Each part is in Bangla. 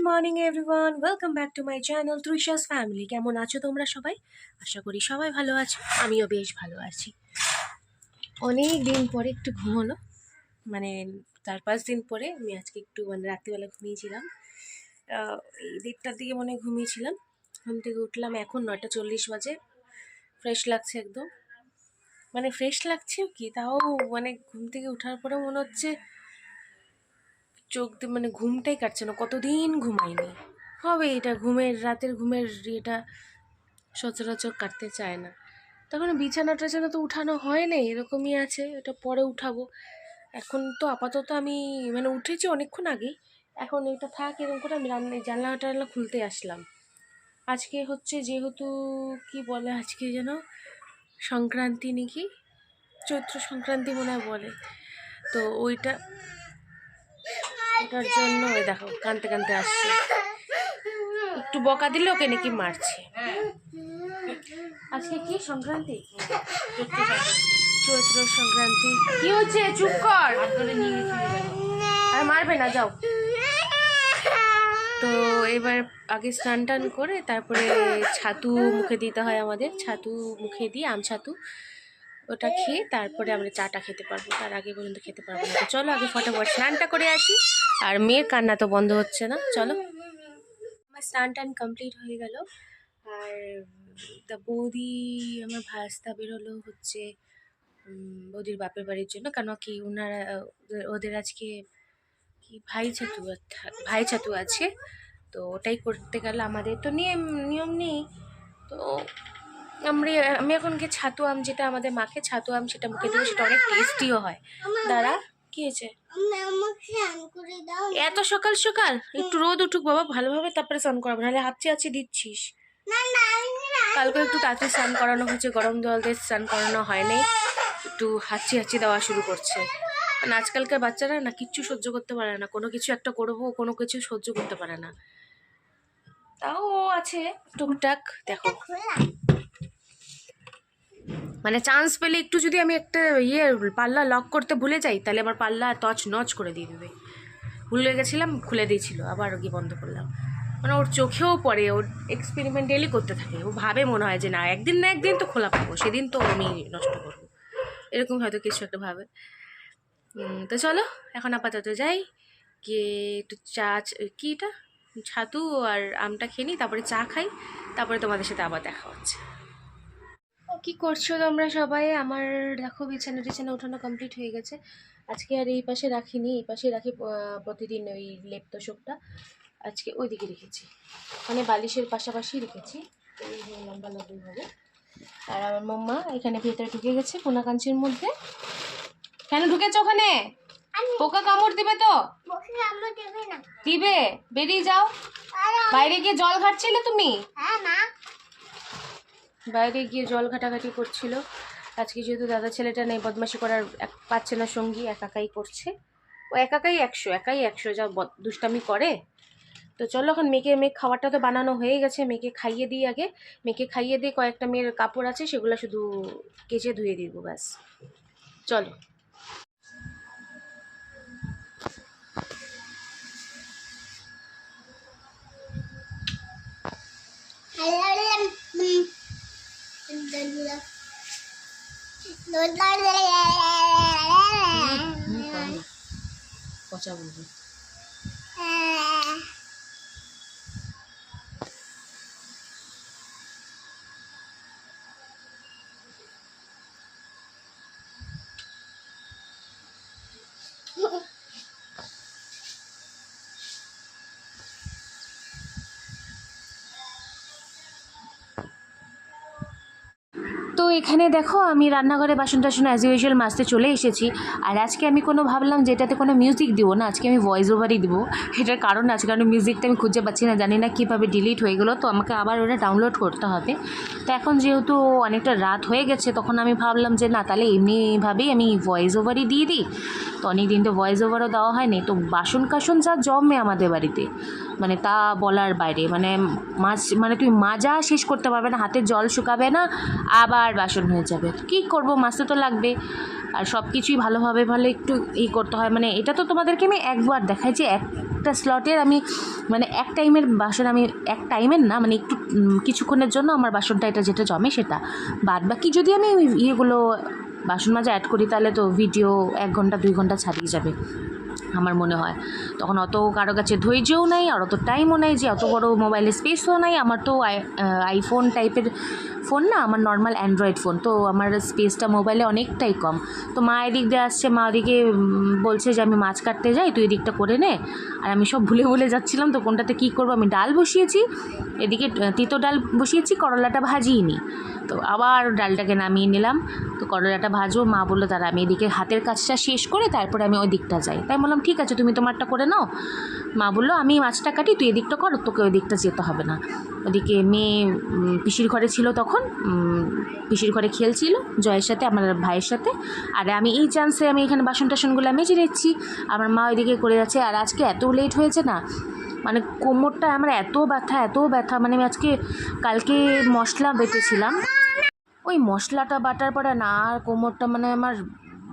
Morning everyone, welcome back to my channel Trisha's family. কেমন আছো তোমরা সবাই? আশা করি সবাই ভালো আছো, আমিও বেশ ভালো আছি। অনেক দিন পরে একটু ঘুম হলো, মানে 4-5 দিন পরে আমি আজকে একটু রাত্রিবেলা ঘুমিয়েছিলাম। এই 1:30টার দিকে মনে ঘুমিয়েছিলাম। ঘুম থেকে উঠলাম এখন 9:40 বাজে। ফ্রেশ লাগছে একদম, ফ্রেশ লাগছে কি তাও, ঘুম থেকে ওঠার পরে মনে হচ্ছে চোখ দিয়ে ঘুমটাই কাটছে না, কতদিন ঘুমাইনি। হবে এটা রাতের ঘুমের এটা সচরাচর কাটতে চায় না। তখন বিছানা টিছানা তো উঠানো হয় না, এরকমই আছে, এটা পরে উঠাবো। এখন তো আপাতত আমি উঠেছি অনেকক্ষণ আগেই। এখন এটা থাক এরকম করে আমি জানলা টানলা খুলতে আসলাম। আজকে হচ্ছে যেহেতু কি বলে আজকে যেন সংক্রান্তি নাকি, চৈত্র সংক্রান্তি মনে হয় বলে, তো ওটার জন্য ওই দেখো কানতে কানতে আসছে। একটু বকা দিলে ওকে নাকি মারছে। আজকে কি সংক্রান্তি? চৈত্র সংক্রান্তি। কি হচ্ছে? চুপ কর, আর মারবে না, যাও। তো এবার আগে স্নান টান করে তারপরে ছাতু মুখে দিতে হয় আমাদের, ছাতু মুখে দিয়ে আম ছাতু ওটা খেয়ে তারপরে আমরা চাটা খেতে পারবো, তার আগে পর্যন্ত খেতে পারবো না। তো চলো আগে ফটাফট স্নানটা করে আসি, আর মেয়ের কান্না তো বন্ধ হচ্ছে না। চলো, আমার স্নান টান কমপ্লিট হয়ে গেল। আর তা বৌদি, আমার ভাস্তা বেরোলো হচ্ছে বৌদির বাপের বাড়ির জন্য, কেন কি ওনারা ওদের আজকে কি ভাই ছাতু আছে, তো ওটাই করতে গেলে আমাদের তো নিয়ম নেই। তো আমি এখন কি ছাতু আম, যেটা আমাদের মাখে ছাতু আম, সেটা মুখে দেবো, সেটা অনেক টেস্টিও হয়। দাঁড়া, কি হয়েছে? এত সকাল সকাল একটু রোদ উঠুক বাবা ভালোভাবে, তারপরে স্নান করাবো, নাহলে হাঁচি দিচ্ছিস। কালকে একটু তাড়াতাড়ি স্নান করানো হয়েছে, গরম জল দিয়ে স্নান করানো হয়নি, একটু হাঁচি দেওয়া শুরু করছে। আজকালকার বাচ্চারা না কিচ্ছু সহ্য করতে পারে না, কোনো কিছু একটা করবো কোনো কিছু সহ্য করতে পারে না। তাও ও আছে টুকটাক, দেখো চান্স পেলে একটু যদি আমি একটা পাল্লা লক করতে ভুলে যাই, তাহলে আমার পাল্লা নচ করে দিয়ে দেবে। ভুলে গেছিলাম, খুলে দিয়েছিল, আবার গিয়ে বন্ধ করলাম। ওর চোখেও পড়ে, ওর এক্সপেরিমেন্ট ডেলি করতে থাকে। ও ভাবে মনে হয় যে না একদিন না একদিন তো খোলা পাবো, সেদিন তো আমি নষ্ট করবো, এরকম হয়তো কিছু একটা ভাবে। তো চলো এখন আপাতত যাই, গিয়ে একটু কি এটা ছাতু আর আমটা খেয়ে নিই, তারপরে চা খাই, তারপরে তোমাদের সাথে আবার দেখা হচ্ছে। কি করছো তোমরা সবাই? আমার দেখো বিছানা ওঠানো কমপ্লিট হয়ে গেছে। আজকে আর এই পাশে রাখিনি, এই পাশে রাখি প্রতিদিন ওই লেপ তোষকটা, আজকে ওইদিকে রেখেছি, বালিশের পাশাপাশি রেখেছি, লম্বা হবে। আর আমার মাম্মা এখানে ভেতরে ঢুকে গেছে কোনাকাঞ্চির মধ্যে। কেন ঢুকেছো ওখানে? পোকা কামড় দিবে তো? দিবে, বেরিয়ে যাও। বাইরে গিয়ে জল ঘাটছিলে তুমি? বাইরে গিয়ে জল ঘাটাঘাটি করছিল। আজকে যেহেতু দাদা ছেলেটা নেই, বদমাশি করার পাচ্ছে না সঙ্গী, একাই করছে। ও একাই 100 যা দুষ্টামি করে। তো চলো এখন মেয়ে খাবারটা তো বানানো হয়ে গেছে, মেয়েকে খাইয়ে দিই আগে। মেয়েকে খাইয়ে দিয়ে কয়েকটা মেয়ের কাপড় আছে, সেগুলো শুধু কেচে ধুয়ে দিব, ব্যাস। চলো। পচা বলবো। তো এখানে দেখো আমি রান্নাঘরে বাসন টাসন অ্যাজ ইউজুয়াল মাজতে চলে এসেছি। আর আজকে আমি ভাবলাম যে এটাতে কোনো মিউজিক দিব না, আজকে আমি ভয়েস ওভারই দিব। এটার কারণ আছে, কারণ মিউজিকটা আমি খুঁজে পাচ্ছি না, জানি না কীভাবে ডিলিট হয়ে গেলো, তো আমাকে আবার ওটা ডাউনলোড করতে হবে। তো এখন যেহেতু অনেকটা রাত হয়ে গেছে, তখন আমি ভাবলাম যে না, তাহলে এমনিভাবেই আমি ভয়েস ওভারই দিয়ে দিই। তো অনেক দিন তো ভয়েস ওভারও দেওয়া হয়নি। তো বাসন কাসন যা জমে আমাদের বাড়িতে, তা বলার বাইরে, তুমি মাজা শেষ করতে পারবে না, হাতে জল শুকাবে না, আবার বাসন হয়ে যাবে। কী করবো, মাজতে তো লাগবে। আর সব কিছুই ভালোভাবে ভালো একটু করতে হয়। মানে এটা তো তোমাদেরকে আমি একবার দেখাই যে একটা স্লটের আমি মানে এক টাইমের বাসন, আমি এক টাইমের না মানে একটু কিছুক্ষণের জন্য আমার বাসনটা এটা যেটা জমে সেটা, বাদ বাকি যদি আমি ইয়েগুলো বাসন মাজা অ্যাড করি তাহলে তো ভিডিও 1 ঘন্টা 2 ঘন্টা ছাড়িয়ে যাবে আমার মনে হয়। তখন অত কারো কাছে ধৈর্যও নাই আর অত টাইমও নাই যে অত বড় মোবাইলের স্পেসও নাই। আমার তো আইফোন টাইপের ফোন না, আমার নর্মাল অ্যান্ড্রয়েড ফোন, তো আমার স্পেসটা মোবাইলে অনেকটাই কম। তো মা এদিক দিয়ে আসছে, মা ওদিকে বলছে যে আমি মাছ কাটতে যাই, তুই এদিকটা করে নে। আর আমি সব ভুলে ভুলে যাচ্ছিলাম তো কোনটাতে কী করবো। আমি ডাল বসিয়েছি, এদিকে তিতো ডাল বসিয়েছি, করলাটা ভাজিয়ে তো আবার ডালটাকে নামিয়ে নিলাম। তো করলাটা ভাজবো, মা বললো তারা আমি এদিকে হাতের কাজটা শেষ করে তারপরে আমি ওই দিকটা যাই। তাই বললাম ঠিক আছে তুমি তোমারটা করে নাও। মা বললো আমি মাছটা কাটি, তুই এদিকটা কর, তোকে ওই দিকটা যেতে হবে না। ওদিকে মেয়ে পিসির ঘরে ছিল, তখন পিসির ঘরে খেলছিল জয়ের সাথে, আমার ভাইয়ের সাথে। আর আমি এই চান্সে আমি এখানে বাসন টাসনগুলো মেজে নিচ্ছি, আমার মা ওইদিকে করে যাচ্ছে। আর আজকে এত লেট হয়েছে না, মানে কোমরটা আমার এত ব্যথা। মানে আমি আজকে কালকে মশলা বেটেছিলাম, ওই মশলাটা বাটার পরে না আর কোমরটা মানে আমার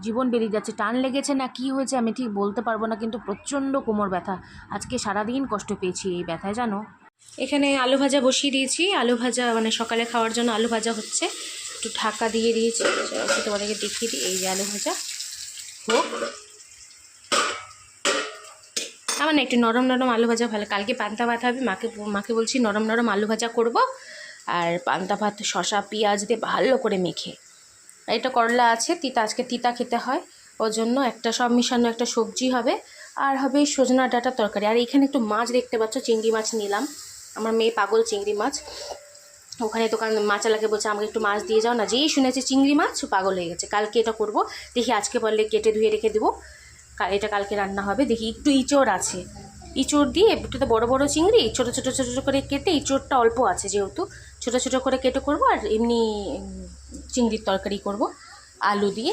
জীবন বেরিয়ে যাচ্ছে, টান লেগেছে না কি হয়েছে আমি ঠিক বলতে পারবো না, কিন্তু প্রচণ্ড কোমর ব্যথা। আজকে সারাদিন কষ্ট পেয়েছি এই ব্যথায় জানো। এখানে আলু ভাজা বসিয়ে দিয়েছি, আলু ভাজা মানে সকালে খাওয়ার জন্য আলু ভাজা হচ্ছে, একটু ঢাকা দিয়ে দিয়েছি। তোমাদেরকে দেখিয়ে দিই, এই যে আলু ভাজা হোক। আমার না একটু নরম নরম আলু ভাজা ভালো, কালকে পান্তা ভাত হবে, মাকে বলছি নরম নরম আলু ভাজা করব, আর পান্তা ভাত শসা পেঁয়াজ দিয়ে ভালো করে মেখে। আর এটা করলা আছে, আজকে তিতা খেতে হয়, ওর জন্য একটা সব মিশানো একটা সবজি হবে, আর হবে সজনা ডাঁটার তরকারি। আর এখানে একটু মাছ দেখতে পাচ্ছ, চিংড়ি মাছ নিলাম, আমার মেয়ে পাগল চিংড়ি মাছ। ওখানে দোকান মাছালাকে বলছে আমাকে একটু মাছ দিয়ে যাও না, যেই শুনেছে চিংড়ি মাছ পাগল হয়ে গেছে। কালকে এটা করব, দেখি আজকে বললে কেটে ধুয়ে রেখে দেবো, এটা কালকে রান্না হবে। দেখি একটু ইঁচড় আছে, ইঁচড় দিয়ে একটু তো বড়ো বড়ো চিংড়ি ছোটো ছোটো করে কেটে, ইঁচড়টা অল্প আছে যেহেতু ছোটো ছোটো করে কেটে করব, আর এমনি চিংড়ির তরকারি করব আলু দিয়ে।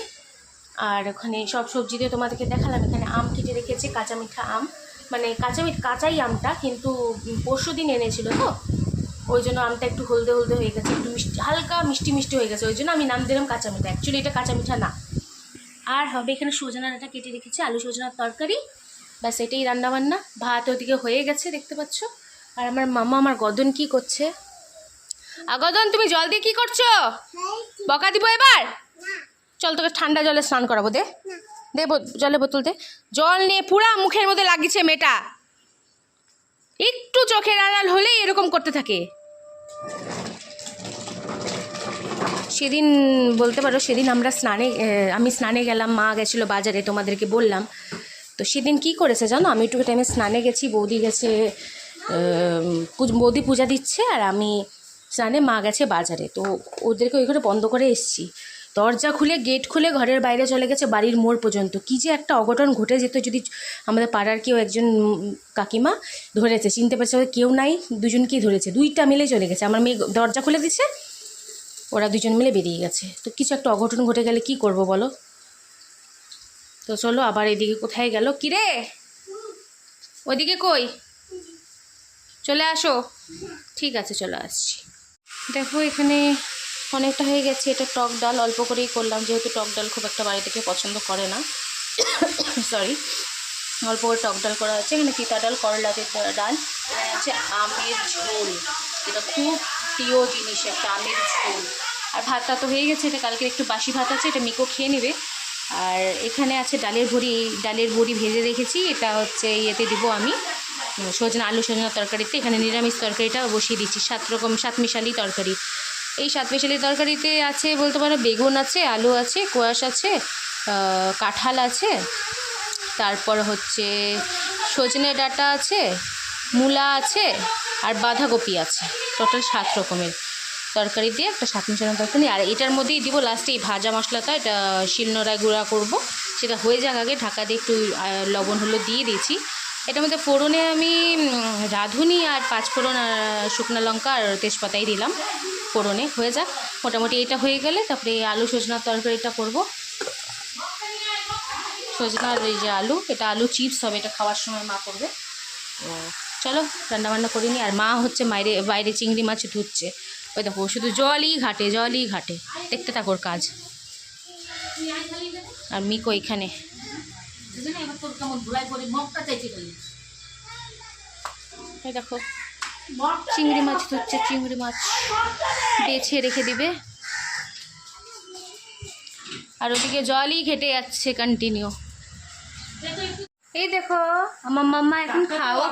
আর ওখানে সব সবজি দিয়ে তোমাদেরকে দেখালাম। এখানে আম কেটে রেখেছে, কাঁচা মিঠা আম, মানে কাঁচাই আমটা, কিন্তু পরশু দিন এনেছিল তো ওই জন্য আমটা একটু হলদে হয়ে গেছে, একটু হালকা মিষ্টি হয়ে গেছে, ওই জন্য আমি নাম দিলাম কাঁচা মিঠা। অ্যাকচুয়ালি এটা কাঁচা মিঠা না। আর হবে এখানে সজনা ডাঁটা কেটে রেখেছি, আলু সজনার তরকারি, ব্যাস এটাই রান্নাবান্না। ভাত ওদিকে হয়ে গেছে দেখতে পাচ্ছ। আর আমার মামা, আমার গদন কি করছে? গদন তুমি জল দিয়ে কি করছো? বকা দিব এবার? চল তোকে ঠান্ডা জলে স্নান করাবো, দে জলে বোতল দে। জল নিয়ে পুরা মুখের মধ্যে লাগিয়েছে মেয়েটা, একটু চোখের আড়াল হলেই এরকম করতে থাকে। সেদিন বলতে পারো, সেদিন আমি স্নানে গেলাম, মা গেছিলো বাজারে, তোমাদেরকে বললাম তো। সেদিন কি করেছে জানো, আমি একটু টাইমে স্নানে গেছি, বৌদি গেছে, বৌদি পূজা দিচ্ছে, আর আমি স্নানে, মা গেছে বাজারে। তো ওদেরকে ওই ঘরে বন্ধ করে এসেছি, দরজা খুলে গেট খুলে ঘরের বাইরে চলে গেছে, বাড়ির মোড় পর্যন্ত। কী যে একটা অঘটন ঘটে যেত যদি আমাদের পাড়ার কেউ একজন কাকিমা ধরেছে, চিনতে পারছে কেউ নাই, দুজনকেই ধরেছে, 2টা মিলে চলে গেছে। আমার মেয়ে দরজা খুলে দিচ্ছে, ওরা 2জন মিলে বেরিয়ে গেছে। তো কিছু একটা অঘটন ঘটে গেলে কি করব বলো। তো চলো আবার এদিকে কোথায় গেল, কিরে ওইদিকে কই, চলে আসো। ঠিক আছে চলে আসছি। দেখো এখানে অনেকটা হয়ে গেছে, এটা টক ডাল অল্প করেই করলাম, যেহেতু টক ডাল খুব একটা বাড়িতে কেউ পছন্দ করে না, সরি, অল্প করে টক ডাল করা আছে। এখানে তিতা ডাল, করলা ডাল, আছে আমের ঝোল, এটা খুব প্রিয় জিনিস একটা আমের ঝোল। আর ভাতটা তো হয়ে গেছে, এটা কালকে একটু বাসি ভাত আছে, এটা মিকো খেয়ে নেবে। আর এখানে আছে ডালের বড়ি ভেজে রেখেছি, এটা হচ্ছে ইয়েতে দিব আমি, আলু সজনা তরকারিতে। এখানে নিরামিষ তরকারিটা বসিয়ে দিচ্ছি, 7 মিশালি তরকারি। এই 7 মিশালি তরকারিতে আছে বলতে পারো বেগুন আছে, আলু আছে, কোয়াশ আছে, কাঁঠাল আছে, তারপর হচ্ছে সজনে ডাঁটা আছে, মূলা আছে, আর বাঁধাকপি আছে। টোটাল 7 রকমের তরকারি দিয়ে একটা 7 মিশালি তরকারি। আর এটার মধ্যেই দিব লাস্টে এই ভাজা মশলাটা, এটা শিলনোড়ায় গুঁড়া করব, সেটা হয়ে যাক আগে, ঢাকা দিয়ে একটু লবণ হলুদ দিয়ে দিয়েছি। এটার মধ্যে ফোড়নে আমি রাঁধুনি আর 5 ফোড়ন আর শুকনো লঙ্কা আর তেজপাতাই দিলাম ফোড়নে, হয়ে যাক মোটামুটি। এটা হয়ে গেলে তারপরে আলু সজনার তরকারিটা করব। সজনার এই যে আলু, এটা আলু চিপস হবে, এটা খাওয়ার সময় মা করবে। চলো রান্নাবান্না করিনি। আর মা হচ্ছে বাইরে চিংড়ি মাছ ধুচ্ছে, ওই দেখো শুধু জলই ঘাটে, দেখতে থাকোর কাজ। আর মিকো এখানে। এই দেখো চিংড়ি মাছ ধরছে, চিংড়ি মাছ বেছে রেখে দিবে। আর ওদিকে জলই ঘেটে যাচ্ছে কন্টিনিউ। এই দেখো আমার মাম্মা এখন খাওয়া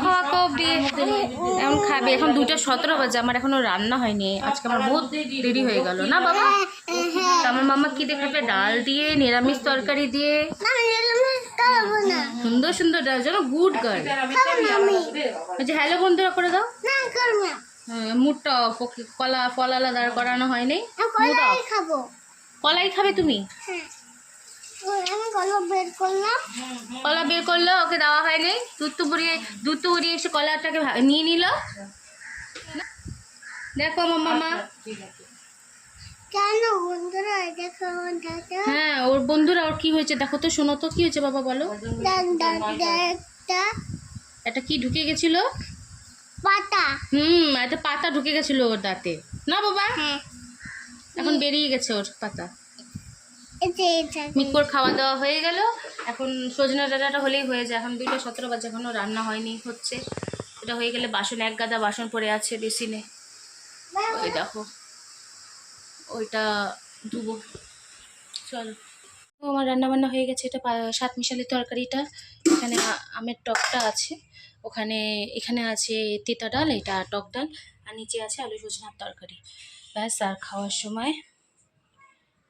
অবধি এখন খাবে। এখন 2:17 বাজে, আমার এখনো রান্না হয়নি। আজকে আমার বহুত দেরি হয়ে গেল না বাবা? তো আমার মাম্মা কি দিয়ে খাবে? ডাল দিয়ে, নিরামিষ তরকারি দিয়ে, সুন্দর সুন্দর ডাল। যেন গুড গার্ল। আচ্ছা হ্যালো বন্ধুরা করে দাও। মুডটা কলা ফলালা দাঁড় করানো হয়নি। কলাই খাবে তুমি? কলা বের করলো, ওকে দেওয়া হয়নি। দুধ তো উড়িয়ে এসে কলাটাকে নিয়ে নিল। দেখো আমার মামা। হ্যাঁ ওর বন্ধুরা, ওর কি হয়েছে দেখো তো, শোনো তো কি হয়েছে বাবা বলো। এটা কি ঢুকে গেছিল? পাতা। একটা পাতা ঢুকে গেছিল ওর দাঁতে না বাবা? এখন বেরিয়ে গেছে ওর পাতা। মিকোর খাওয়া দাওয়া হয়ে গেল। এখন সজনা ডাঁটাটা হলেই হয়ে যায়। এখন 2:17 বাজে, এখনো রান্না হয়নি, হচ্ছে। এটা হয়ে গেলে বাসন, এক গাদা বাসন পড়ে আছে বেসিনে। ওই দেখো ওইটা ধুবো। চলো আমার রান্না বান্না হয়ে গেছে। এটা 7 মিশালি তরকারিটা। এখানে আমের টকটা আছে, এখানে আছে তেঁতা ডাল, এটা টক ডাল, আর নিচে আছে আলু সজনার তরকারি। ব্যাস, আর খাওয়ার সময়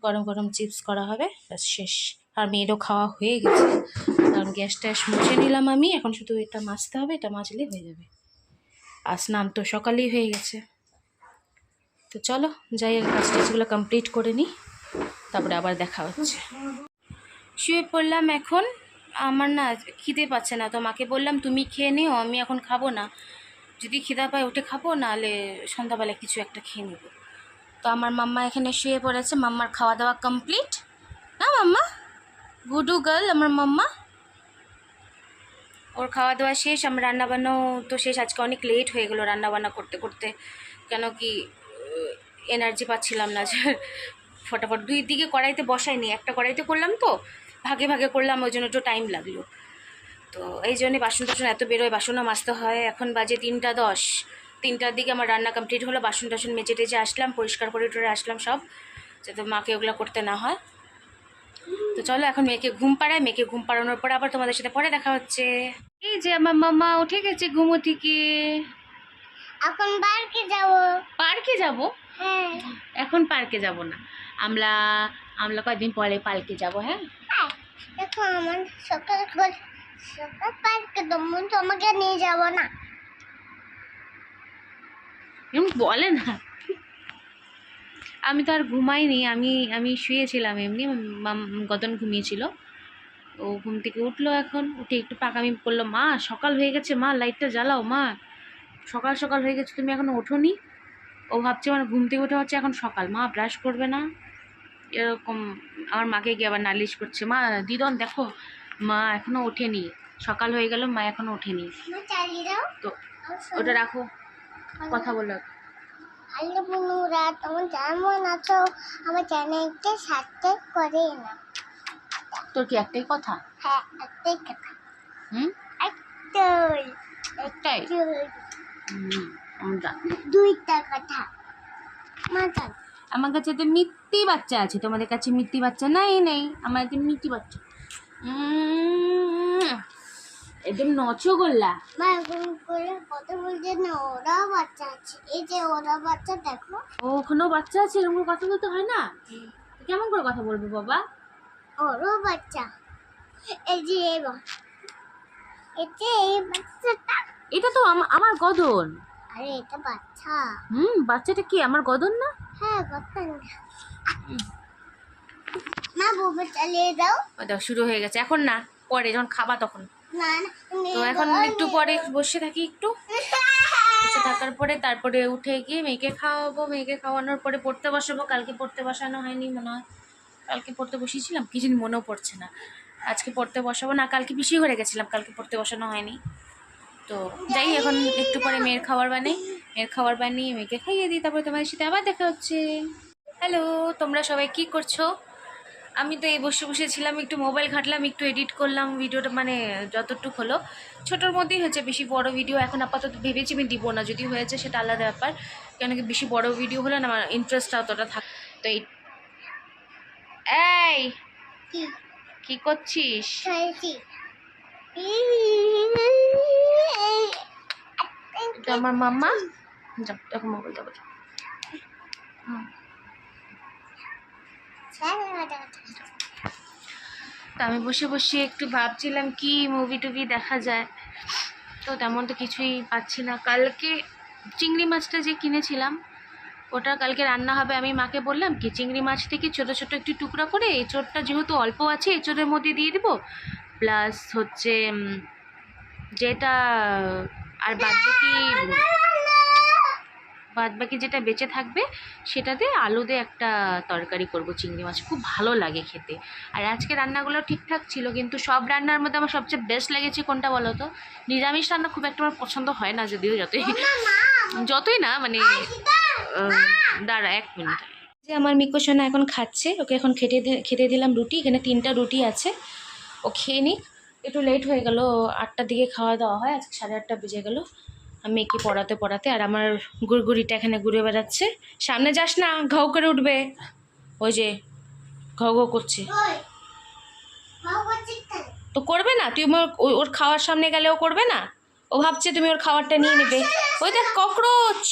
গরম গরম চিপস করা হবে, ব্যাস শেষ। আর মেয়েরও খাওয়া হয়ে গেছে, কারণ গ্যাস ট্যাস মুছে নিলাম আমি। এখন শুধু এটা মাজতে হবে, এটা মাজলেই হয়ে যাবে। আর স্নান তো সকালেই হয়ে গেছে। তো চলো যাই, কাজ টাজগুলো কমপ্লিট করে নিই, তারপরে আবার দেখা হচ্ছে। শুয়ে পড়লাম এখন। আমার না খিদে পাচ্ছে না, তো মাকে বললাম তুমি খেয়ে নিও, আমি এখন খাবো না। যদি খিদা পায় উঠে খাবো, নাহলে সন্ধ্যাবেলায় কিছু একটা খেয়ে নেব। তো আমার মাম্মা এখানে শুয়ে পড়েছে। মাম্মার খাওয়া দাওয়া কমপ্লিট না মাম্মা? গুডু গার্ল আমার মাম্মা। ওর খাওয়া দাওয়া শেষ। আমার রান্নাবান্নাও তো শেষ। আজকে অনেক লেট হয়ে গেলো রান্নাবান্না করতে করতে, কেন কি এনার্জি পাচ্ছিলাম না যে ফটাফট। 2 দিকে কড়াইতে বসাইনি, একটা কড়াইতে করলাম, তো ভাগে ভাগে করলাম, ওই জন্য একটু টাইম লাগলো। তো এই জন্যে বাসন টাসন এত বেরোয়, বাসনও মাজতে হয়। এখন বাজে 3:10। 3টার দিকে আমার রান্না কমপ্লিট হলো। বাসন টাসন মেজে টেজে আসলাম, পরিষ্কার করে টরে আসলাম সব, যাতে মাকে ওগুলো করতে না হয়। তো চলো এখন মেয়েকে ঘুম পাড়াই। মেয়েকে ঘুম পাড়ানোর পরে আবার তোমাদের সাথে পরে দেখা হচ্ছে। এই যে আমার মামা উঠে গেছে ঘুমো থেকে। এখন পার্কে যাব। পার্কে যাব? হ্যাঁ। এখন পার্কে যাব না, আমরা কয়েকদিন পরে পার্কে যাব। হ্যাঁ দেখো আমার সকাল পার্কে তোমাকে নিয়ে যাব না। এমন বলে না। আমি তো আর ঘুমাইনি, আমি শুয়েছিলাম এমনি। গদন ঘুমিয়েছিল, ও ঘুম থেকে উঠলো। এখন উঠে একটু পাকামি করলো। মা সকাল হয়ে গেছে, মা লাইটটা জ্বালাও, মা সকাল সকাল হয়ে গেছে, তুমি এখনো ওঠোনি। ও ভাবছে মানে ঘুম থেকে উঠে হচ্ছে এখন সকাল, মা ব্রাশ করবে না, এরকম। আমার মাকে গিয়ে আবার নালিশ করছে, মা দিদন দেখো মা এখনো ওঠেনি, সকাল হয়ে গেল, মা এখনো ওঠেনি। তো ওটা রাখো, কথা বলো। হ্যালো বন্ধুরা, তোমার কেমন আছো? আমার চ্যানেলকে সাবস্ক্রাইব করে না। তোর কি একটাই কথা? হ্যাঁ, একটাই কথা। একটাই? দুইটা কথা। মাথা আমার কাছে তো মিত্তি বাচ্চা আছে, তোমাদের কাছে মিত্তি বাচ্চা নেই। আমার কাছে মিত্তি বাচ্চা একদম নচগোল্লা। মা এখন করে কথা বলছে না, ওরা বাচ্চা আছে। এই যে ওরা বাচ্চা দেখো। ওখানেও বাচ্চা আছে, এরকম কথা বলতে হয় না? কেমন করে কথা বলবো বাবা? ওরও বাচ্চা। এই যে এই বাচ্চাটা। এটা তো আমার গদন। আরে এটা বাচ্চা। বাচ্চাটা কি আমার গদন না? হ্যাঁ বাচ্চা। মা বউকে চালিয়ে দাও। দাও, শুরু হয়ে গেছে। এখন না, পরে যখন খাবা তখন। না না, তো এখন একটু পরে বসে থাকি, একটু বসে থাকার পরে তারপরে উঠে গিয়ে মেয়েকে খাওয়াবো। মেয়েকে খাওয়ানোর পরে পড়তে বসাবো। কালকে পড়তে বসানো হয়নি মনে হয়, কালকে পড়তে বসিয়েছিলাম কি জানি, মনেও পড়ছে না। আজকে পড়তে বসাবো না, কালকে পিসি ঘরে গেছিলাম, কালকে পড়তে বসানো হয়নি। তো যাই, এখন একটু পরে মেয়ের খাবার বানিয়ে মেয়েকে খাইয়ে দিই, তারপরে তোমাদের সাথে আবার দেখা হচ্ছে। হ্যালো, তোমরা সবাই কি করছো? আমি তো এই বসে বসেছিলাম, একটু মোবাইল ঘাটলাম, একটু এডিট করলাম ভিডিওটা, মানে যতটুকু হলো ছোটোর মধ্যেই হয়েছে। বেশি বড় ভিডিও এখন আপাতত ভেবেছি আমি দিব না, যদি হয়েছে সেটা আলাদা ব্যাপার। কেন কি বেশি বড় ভিডিও হলে না আমার ইন্টারেস্টটা অতটা থাক। তো এই কি কি করছিস? খেলছি এটা আমার মাম্মা। যাও এখন মোবাইল দেবো। তো আমি বসে বসে একটু ভাবছিলাম কি মুভি টুভি দেখা যায়, তো তেমন তো কিছুই পাচ্ছি না। কালকে চিংড়ি মাছটা যে কিনেছিলাম ওটা কালকে রান্না হবে। আমি মাকে বললাম কি চিংড়ি মাছ থেকে ছোটো ছোটো একটু টুকরা করে এঁচোড়টা যেহেতু অল্প আছে এঁচোড়ের মধ্যে দিয়ে দিব, প্লাস হচ্ছে যেটা আর বাদ বাকি যেটা বেঁচে থাকবে সেটাতে আলু দিয়ে একটা তরকারি করব চিংড়ি মাছ, খুব ভালো লাগে খেতে। আর আজকে রান্নাগুলো ঠিকঠাক ছিল, কিন্তু সব রান্নার মধ্যে আমার সবচেয়ে বেস্ট লেগেছে কোনটা বলো তো? নিরামিষ রান্না খুব একটা আমার পছন্দ হয় না, যদিও যতই না মানে দাঁড়া 1 মিনিট। যে আমার মিকো সোনা এখন খাচ্ছে, ওকে এখন খেতে দিলাম রুটি। এখানে 3টা রুটি আছে, ও খেয়ে নিক। একটু লেট হয়ে গেল, 8টার দিকে খাওয়া দাওয়া হয়, আজকে 8:30 বেজে গেল। আমি মেয়েকে পড়াতে আর আমার গুড়গুড়িটা এখানে ঘুরে বেড়াচ্ছে। সামনে যাস না, ঘাউ করে উঠবে। ওই যে ঘাউ ঘাউ করছে, তো করবে না? তুই ওর খাওয়ার সামনে গেলে ও করবে না? ও ভাবছে তুমি ওর খাবারটা নিয়ে নেবে। ওই দেখ ককরোচ,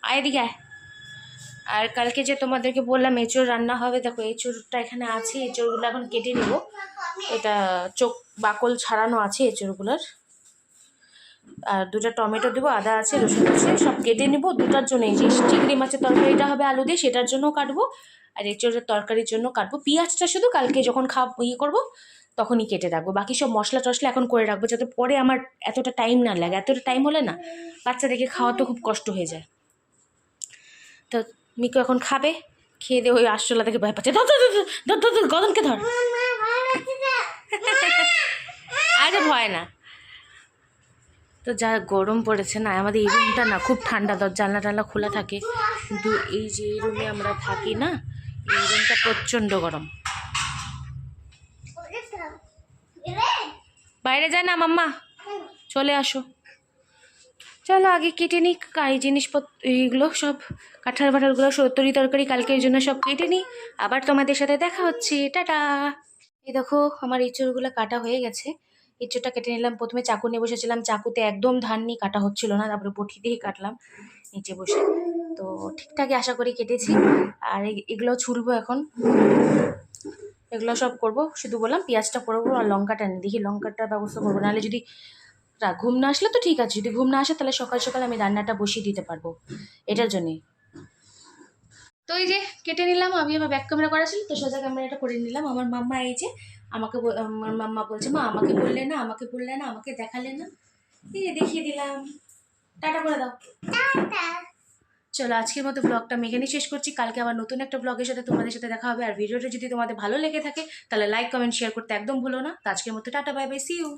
আয় এদিকে আয়। আর কালকে যে তোমাদেরকে বললাম এঁচোড় রান্না হবে, দেখো এঁচোড়টা এখানে আছে। এঁচোড়গুলো এখন কেটে নিব, এটা চোখ বাকল ছাড়ানো আছে এঁচোড়গুলোর। আর 2টা টমেটো দেবো, আদা আছে, রসুন আছে, সব কেটে নেবো 2টার জন্য। এই যে চিংড়ি মাছের তরকারিটা হবে আলু দিয়ে, সেটার জন্য কাটবো, আর এঁচোড়ের তরকারির জন্য কাটবো। পেঁয়াজটা শুধু কালকে যখন করবো তখনই কেটে রাখবো, বাকি সব মশলা টশলা এখন করে রাখবো, যাতে পরে আমার এতটা টাইম না লাগে। এতটা টাইম হলে না বাচ্চাদেরকে খাওয়া তো খুব কষ্ট হয়ে যায়। তো মিকু এখন খাবে, খেয়ে দিয়ে ওই আরশোলা থেকে ভয় পাচ্ছে। ধর গদনকে ধর। আরে ভয় না। তো যা গরম পড়েছে না, আমাদের এই রুমটা না খুব ঠান্ডা, জানলা টানলা খোলা থাকে, কিন্তু এই যে এই রুমে আমরা থাকি না, এই রুমটা প্রচণ্ড গরম। বাইরে যায় না মাম্মা, চলে আসো। চলো আগে কেটে নিই এই জিনিসপত্র, এইগুলো সব কাঁঠাল বাঠালগুলো তরকারি কালকের জন্য সব কেটে নিই, আবার তোমাদের সাথে দেখা হচ্ছে। টাটা। এই দেখো আমার এঁচড়গুলো কাটা হয়ে গেছে। এঁচড়টা কেটে নিলাম, প্রথমে চাকু নিয়ে বসেছিলাম, চাকুতে একদম ধান নিয়ে কাটা হচ্ছিল না, তারপরে বটি দিয়ে কাটলাম নিচে বসে। তো ঠিকঠাকই আশা করি কেটেছি। আর এগুলো ছুলবো এখন, এগুলো সব করব। শুধু বললাম পেঁয়াজটা করবো আর লঙ্কাটা নিয়ে দেখি লঙ্কাটার ব্যবস্থা করবো, নাহলে যদি ঘুম না আসলে তো ঠিক আছে, যদি ঘুম না আসে তাহলে সকাল সকাল আমি রান্নাটা বসিয়ে দিতে পারবো, এটার জন্যে। তো এই যে কেটে নিলাম, আমি আমার ব্যাক ক্যামেরা করা ছিল তো সোজা ক্যামেরাটা করে নিলাম। আমার মাম্মা এই যে আমার মাম্মা বলছে মা আমাকে বললে না, আমাকে দেখালে না, এই যে দেখিয়ে দিলাম। টাটা করে দাও। চলো আজকের মতো ব্লগটা আমি এখানেই শেষ করছি। কালকে আবার নতুন একটা ব্লগের সাথে তোমাদের সাথে দেখা হবে। আর ভিডিওটা যদি তোমাদের ভালো লেগে থাকে তাহলে লাইক কমেন্ট শেয়ার করতে একদম ভুলো না। তো আজকের মতো টাটা, বাই বাই, সি ইউ।